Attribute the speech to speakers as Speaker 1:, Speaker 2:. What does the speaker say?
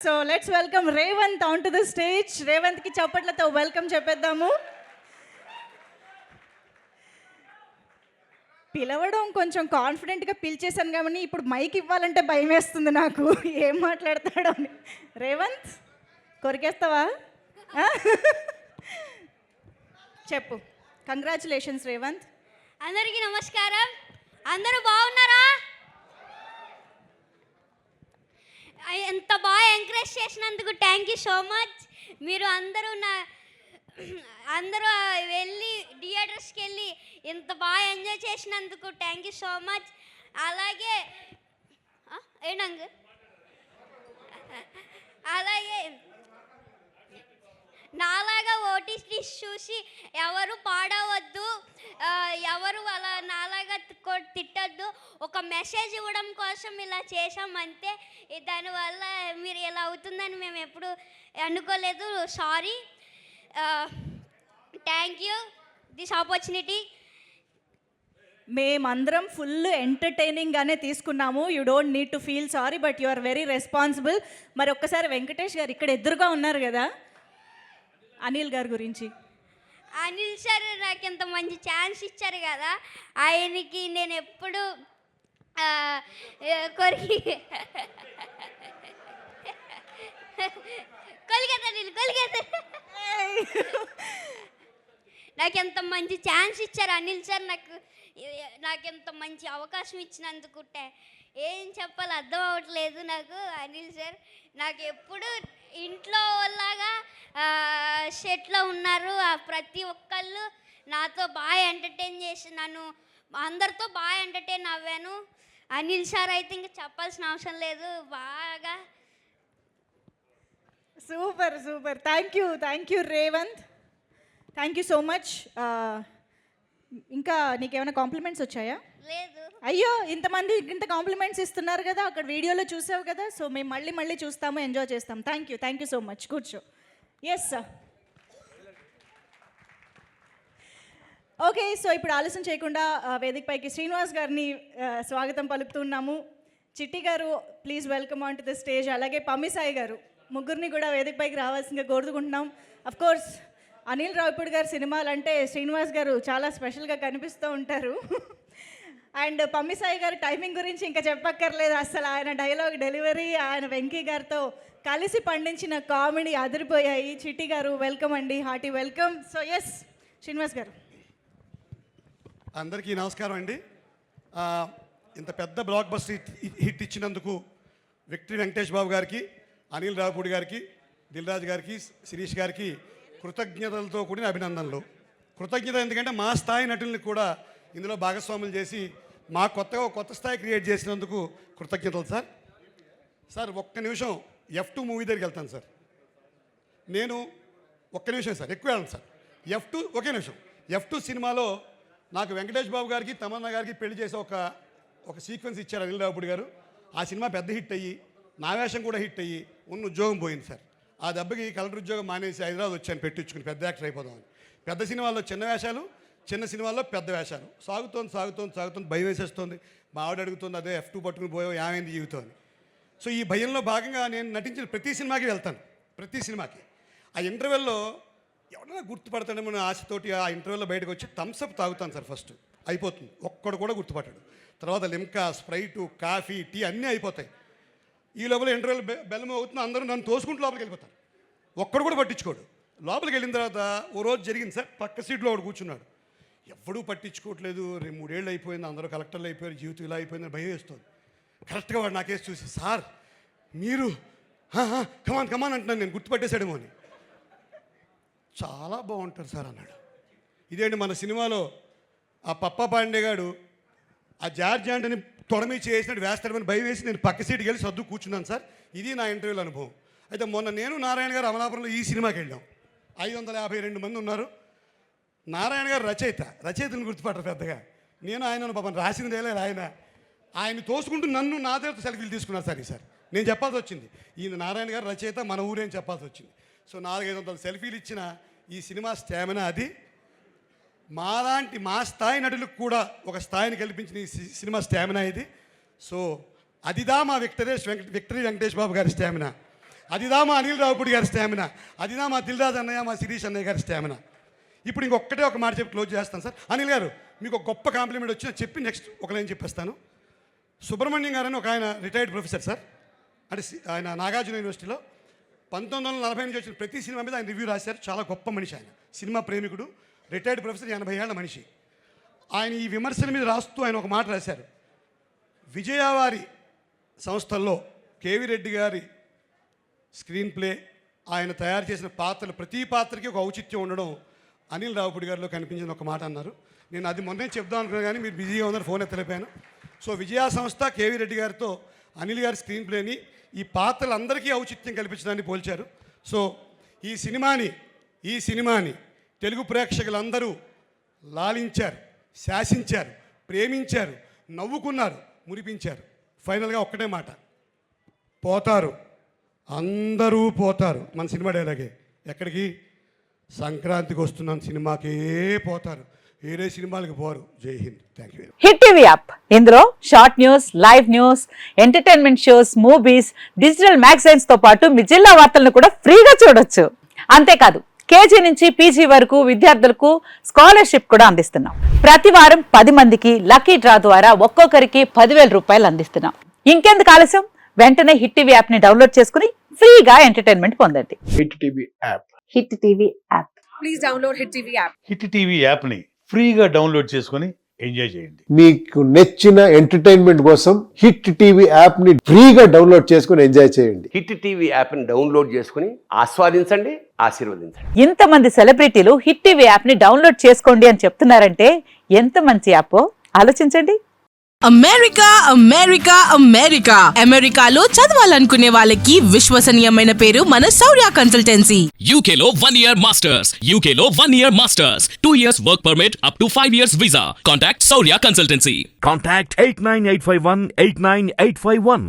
Speaker 1: So let's welcome Revanth on to the stage. రేవంత్కి చప్పట్లతో welcome చెప్పేద్దాము. పిలవడం కొంచెం కాన్ఫిడెంట్గా పిలిచేశాను కానీ ఇప్పుడు మైక్ ఇవ్వాలంటే భయం వేస్తుంది నాకు, ఏం మాట్లాడతాడో అని. రేవంత్ కొరికేస్తావా? చెప్పు. కంగ్రాచులేషన్స్ రేవంత్.
Speaker 2: అందరికీ నమస్కారం. అందరూ బాగున్నారా? ఎంత బాగా ఎంకరేజ్ చేసినందుకు థ్యాంక్ యూ సో మచ్. మీరు అందరూ వెళ్ళి థియేటర్స్కి వెళ్ళి ఇంత బాగా ఎంజాయ్ చేసినందుకు థ్యాంక్ యూ సో మచ్. అలాగే అలాగే నాలాగా ఓటీటీ చూసి ఎవరు పాడవద్దు, ఎవరు అలా నాలాగా తిట్టద్దు. ఒక మెసేజ్ ఇవ్వడం కోసం ఇలా చేసామంతే. దానివల్ల మీరు ఇలా అవుతుందని మేము ఎప్పుడు అనుకోలేదు. Sorry. Thank you this opportunity.
Speaker 1: మేమందరం ఫుల్ ఎంటర్టైనింగ్గానే తీసుకున్నాము. You don't need to feel sorry, but you are very responsible. మరి ఒక్కసారి వెంకటేష్ గారు ఇక్కడ ఎదురుగా ఉన్నారు కదా, అనిల్ గారి గురించి.
Speaker 2: అనిల్ సార్ నాకు ఇంత మంచి ఛాన్స్ ఇచ్చారు కదా, ఆయనకి నేను ఎప్పుడు నాకు ఎంత మంచి ఛాన్స్ ఇచ్చారు అనిల్ సార్. నాకు ఎంత మంచి అవకాశం ఇచ్చినందుకు ఏం చెప్పాలో అర్థం అవ్వట్లేదు నాకు. అనిల్ సార్ నాకు ఎప్పుడు ఇంట్లో లాగా సెట్లో ఉన్నారు. ప్రతి ఒక్కళ్ళు నాతో బాగా ఎంటర్టైన్ చేసి నన్ను అందరితో బాగా ఎంటర్టైన్ అవ్వాను. అనిల్ సార్ అయితే ఇంకా చెప్పాల్సిన అవసరం లేదు. బాగా
Speaker 1: super super. Thank you Revanth. Thank you so much. ఇంకా నీకేమైనా కాంప్లిమెంట్స్ వచ్చాయా?
Speaker 2: లేదు.
Speaker 1: అయ్యో, ఇంతమంది ఇంత కాంప్లిమెంట్స్ ఇస్తున్నారు కదా, అక్కడ వీడియోలో చూసావు కదా. సో మేము మళ్ళీ చూస్తాము, ఎంజాయ్ చేస్తాం. Thank you so much. కూర్చో. Yes sir. ఓకే, సో ఇప్పుడు ఆలస్యం చేయకుండా వేదికపైకి శ్రీనివాస్ గారిని స్వాగతం పలుకుతున్నాము. చిట్టి గారు please welcome on to the stage. అలాగే పమ్మిసాయి గారు, ముగ్గురిని కూడా వేదికపైకి రావాల్సిందిగా కోరుకుంటున్నాం. అఫ్ కోర్స్ అనిల్ రావిపూడి గారు సినిమాలు అంటే శ్రీనివాస్ గారు చాలా స్పెషల్గా కనిపిస్తూ ఉంటారు. అండ్ పమ్మిసాయి గారు టైమింగ్ గురించి ఇంకా చెప్పక్కర్లేదు. అసలు ఆయన డైలాగ్ డెలివరీ, ఆయన వెంకీ గారితో కలిసి పండించిన కామెడీ అదిరిపోయాయి. చిట్టి గారు వెల్కమ్ అండి, hearty welcome. So S Srinivas గారు.
Speaker 3: అందరికీ నమస్కారం అండి. ఇంత పెద్ద బ్లాక్ బస్టర్ హిట్ ఇచ్చినందుకు విక్టరీ వెంకటేష్ బాబు గారికి, అనిల్ రావిపూడి గారికి, దిల్ రాజు గారికి, శిరీష్ గారికి కృతజ్ఞతలతో కూడిన అభినందనలు. కృతజ్ఞత ఎందుకంటే మా స్థాయి నటుల్ని కూడా ఇందులో భాగస్వాములు చేసి మా కొత్త స్థాయి క్రియేట్ చేసినందుకు కృతజ్ఞతలు సార్. సార్ ఒక్క నిమిషం F2 మూవీ దగ్గరికి వెళ్తాను సార్. నేను ఒక్క నిమిషం సార్, ఎక్కువ వెళ్ళను సార్. ఒకే నిమిషం. F2 సినిమాలో నాకు వెంకటేష్ బాబు గారికి, తమన్నా గారికి పెళ్లి చేసే ఒక సీక్వెన్స్ ఇచ్చారు అనిల్ రావిపూడి గారు. ఆ సినిమా పెద్ద హిట్ అయ్యి నా వేషం కూడా హిట్ అయ్యి ఉన్న ఉద్యోగం పోయింది సార్. ఆ దెబ్బకి కలెక్టర్ ఉద్యోగం మానేసి హైదరాబాద్ వచ్చాను పెట్టించుకుని పెద్ద యాక్టర్ అయిపోదామని. పెద్ద సినిమాల్లో చిన్న వేషాలు, చిన్న సినిమాల్లో పెద్ద వేషాలు. సాగుతోంది భయం వేసేస్తుంది. మా ఆవిడ అడుగుతుంది, అదే F2 పట్టుకుని పోయావు, ఏమైంది జీవితం అని. సో ఈ భయంలో భాగంగా నేను నటించిన ప్రతి సినిమాకి వెళ్తాను. ప్రతి సినిమాకి ఆ ఇంటర్వెల్లో ఎవరైనా గుర్తుపడతాడేమో ఆశతోటి ఆ ఇంటర్వెల్లో బయటకు వచ్చి థమ్స్అప్ తాగుతాను సార్. ఫస్ట్ అయిపోతుంది, ఒక్కడు కూడా గుర్తుపట్టాడు. తర్వాత లిమ్కా, స్ప్రైటు, కాఫీ, టీ అన్నీ అయిపోతాయి. ఈ లోపల ఇంటర్వెల్ బెల్లం అవుతుంది, అందరూ నన్ను తోసుకుంటూ లోపలికి వెళ్ళిపోతారు. ఒక్కడు కూడా పట్టించుకోడు. లోపలికి వెళ్ళిన తర్వాత ఓ రోజు జరిగింది సార్, పక్క సీట్లో ఒకడు కూర్చున్నాడు. ఎవ్వడూ పట్టించుకోవట్లేదు. 3 అయిపోయింది, అందరూ కలెక్టర్లు అయిపోయారు, జీవితం ఇలా అయిపోయిందని భయం వేస్తుంది. కరెక్ట్గా వాడు నాకేసి చూసి, సార్ మీరు కమాన్ అంటున్నాను, నేను గుర్తుపట్టేశాడేమో అని. చాలా బాగుంటారు సార్ అన్నాడు. ఇదేంటి మన సినిమాలో ఆ పప్పా పాండే గారు ఆ జార్జ్ యాంటనీ తొడమి చేసినట్టు వేస్తాడమని భయం వేసి నేను పక్క సీటుకి వెళ్ళి సర్దు కూర్చున్నాను సార్. ఇది నా ఇంటర్వ్యూల అనుభవం. అయితే మొన్న నేను నారాయణ గారు అమలాపురంలో ఈ సినిమాకి వెళ్ళాం. 552 మంది ఉన్నారు. నారాయణ గారు రచయితను గుర్తుపట్టరు పెద్దగా. నేను ఆయన పాపం రాసినదే లేదు. ఆయన తోసుకుంటూ నన్ను నా దగ్గర సెల్ఫీలు తీసుకున్నారు సార్. ఈసారి నేను చెప్పాల్సి వచ్చింది, ఈయన నారాయణ గారు రచయిత, మన ఊరేం చెప్పాల్సి వచ్చింది. సో 400-500 సెల్ఫీలు ఇచ్చిన ఈ సినిమా స్టామినా అది. మా స్థాయి నటులకు కూడా ఒక స్థాయిని కల్పించిన ఈ సినిమా స్టామినా ఇది. సో అదిదా మా విక్టరీ వెంకటేష్ బాబు గారి స్టామినా. అదిదా మా అనిల్ రావుపూడి గారి స్టామినా, అదిదా మా దిల్రాజ్ అన్నయ్య, మా శిరీష్ అన్నయ్య గారి స్టామినా. ఇప్పుడు ఇంకొకటే ఒక మాట చెప్పి క్లోజ్ చేస్తాను సార్. అనిల్ గారు, మీకు ఒక గొప్ప కాంప్లిమెంట్ వచ్చినా చెప్పి నెక్స్ట్ ఒక లైన్ చెప్పేస్తాను. సుబ్రహ్మణ్యం గారు అని ఒక ఆయన రిటైర్డ్ ప్రొఫెసర్ సార్, అంటే ఆయన నాగార్జున యూనివర్సిటీలో 1940 నుంచి వచ్చిన ప్రతి సినిమా మీద ఆయన రివ్యూ రాశారు. చాలా గొప్ప మనిషి ఆయన, సినిమా ప్రేమికుడు, రిటైర్డ్ ప్రొఫెసర్, 80 ఏళ్ల మనిషి. ఆయన ఈ విమర్శల మీద రాస్తూ ఆయన ఒక మాట రాశారు. విజయవారి సంస్థల్లో కేవీ రెడ్డి గారి స్క్రీన్ ప్లే, ఆయన తయారు చేసిన పాత్రలు ప్రతి పాత్రకి ఒక ఔచిత్యం ఉండడం అనిల్ రావుపూడి గారిలో కనిపించిన ఒక మాట అన్నారు. నేను అది మొన్నే చెప్దాం అనుకున్నాను కానీ మీరు బిజీగా ఉన్నారు, ఫోన్ ఎత్తలేపాను. సో విజయ సంస్థ కేవీ రెడ్డి గారితో అనిల్ గారి స్క్రీన్ ప్లేని ఈ పాత్రలందరికీ ఔచిత్యం కల్పించడాన్ని పోల్చారు. సో ఈ సినిమాని తెలుగు ప్రేక్షకులందరూ లాలించారు, శాసించారు, ప్రేమించారు, నవ్వుకున్నారు, మురిపించారు. ఫైనల్గా ఒక్కటే మాట, పోతారు, అందరూ పోతారు. మన సినిమా డైలాగే, ఎక్కడికి? సంక్రాంతికి వస్తున్నాం సినిమాకే పోతారు, వేరే సినిమాలకు పోరు. Jai Hind. Thank you.
Speaker 4: Hit TV app, ఇందులో short news, live news, entertainment shows, movies, digital magazines తో పాటు మీ జిల్లా వార్తలను కూడా ఫ్రీగా చూడొచ్చు. అంతేకాదు, కేజీ నుంచి పీజీ వరకు విద్యార్థులకు స్కాలర్షిప్ కూడా అందిస్తున్నాం. ప్రతి వారం 10 మందికి లక్కీ డ్రా ద్వారా ఒక్కొక్కరికి 10,000 రూపాయలు అందిస్తున్నాం. ఇంకెందుకు ఆలస్యం, వెంటనే హిట్ టీవీ యాప్ ని డౌన్లోడ్ చేసుకుని ఫ్రీగా ఎంటర్టైన్మెంట్ పొందండి.
Speaker 5: Hit TV app.
Speaker 4: Hit TV app.
Speaker 6: Please download Hit TV app.
Speaker 7: Hit TV యాప్ని ఫ్రీగా డౌన్లోడ్ చేసుకొని ఎంజాయ్ చేయండి.
Speaker 5: మీకు నచ్చిన ఎంటర్టైన్మెంట్ కోసం హిట్ టీవీ యాప్ ని ఫ్రీగా డౌన్లోడ్ చేసుకుని ఎంజాయ్ చేయండి.
Speaker 8: హిట్ టీవీ యాప్ని డౌన్లోడ్ చేసుకుని ఆస్వాదించండి, ఆశీర్వదించండి.
Speaker 4: ఇంతమంది సెలబ్రిటీలు హిట్ టీవీ యాప్ ని డౌన్లోడ్ చేసుకోండి అని చెప్తున్నారంటే ఎంత మంచి యాప్ ఆలోచించండి.
Speaker 6: అమెరికా అమెరికాలో చదవాలనుకునే వాళ్ళకి విశ్వసనీయమైన పేరు మన శౌర్య consultancy.
Speaker 9: UK Law 1 Year Masters. UK Law 1 Year Masters. 2 years work permit up to 5 years visa. Contact Saurya Consultancy.
Speaker 10: Contact 89851 89851.